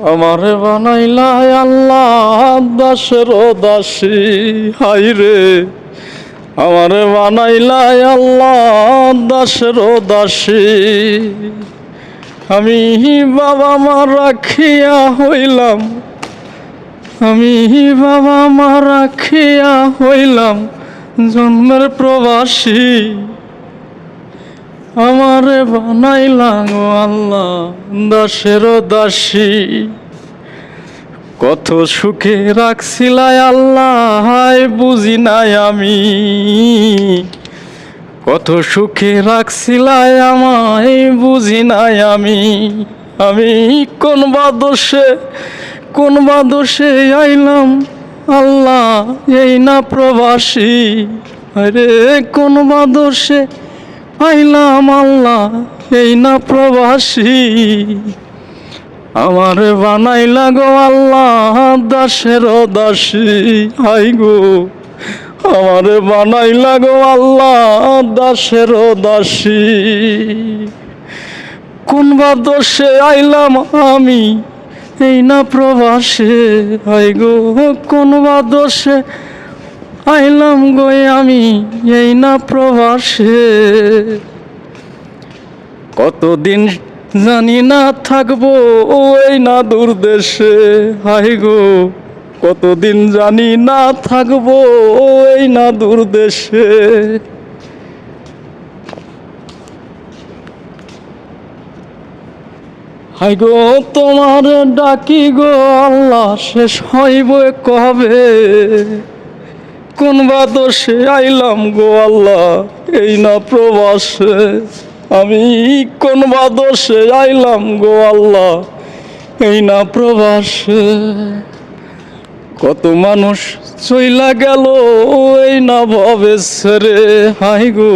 আমারে বানাইলা আল্লাহ দাসের দাসী, হাই রে আমারে বানাইলা আল্লাহ দাসের দাসী। আমি বাবা মা রাখিয়া হইলাম, আমি বাবা মা রাখিয়া হইলাম জন্মের প্রবাসী। আমারে বানাইলা গো আল্লাহ দাসের দাসী। কত সুখে রাখছিলাই আল্লাহ বুঝি নাই আমি, কত সুখে রাখছিলাই আমায় বুঝি নাই আমি। আমি কোন বা দোষে আইলাম আল্লাহ এই না প্রবাসী। আরে কোন বা দোষে আইলাম আল্লাহ এই না প্রবাসী। আমারে বানাইলা গো আল্লাহ দাসের দাসী, হাই গো আমারে বানাইলা গো আল্লাহ দাসের দাসী। কোন বা দোষে আইলাম আমি এই না প্রবাসে, হাই গো কোন বা দোষে আইলাম গো আমি এই না প্রবাসে। কতদিন জানি না থাকবো ওই না দূর দেশে, হাই গো কতদিন জানি না থাকবো ওই না দূর দেশে। হাই গো তোমার ডাকি গো আল্লাহ শেষ হইব কবে। কোন বা দোষে আইলাম গো আল্লাহ এই না প্রবাসে। আমি কোন বা দোষে আইলাম গো আল্লাহ এই না প্রবাসে। কত মানুষ চইলা গেল এই না ভবে ছেড়ে, হাই গো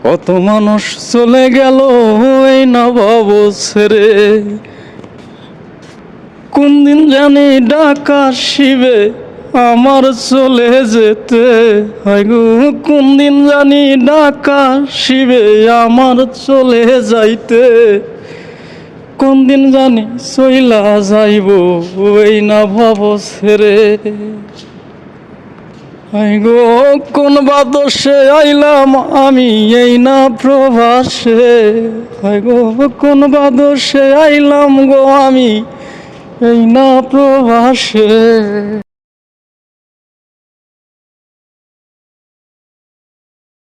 কত মানুষ চলে গেল এই না ভব ছেড়ে। কোন দিন জানি ডাকা শিবে আমার চলে যেতে, হাই গো কোন দিন জানি ডাকা শিবে আমার চলে যাইতে। কোন দিন জানি চইলা যাইব ওই না ভব ছেড়ে। হাই গো কোন বা দোষে আইলাম আমি এই না প্রবাসে, হাই গো কোন বা দোষে আইলাম গো আমি এই না প্রবাসে।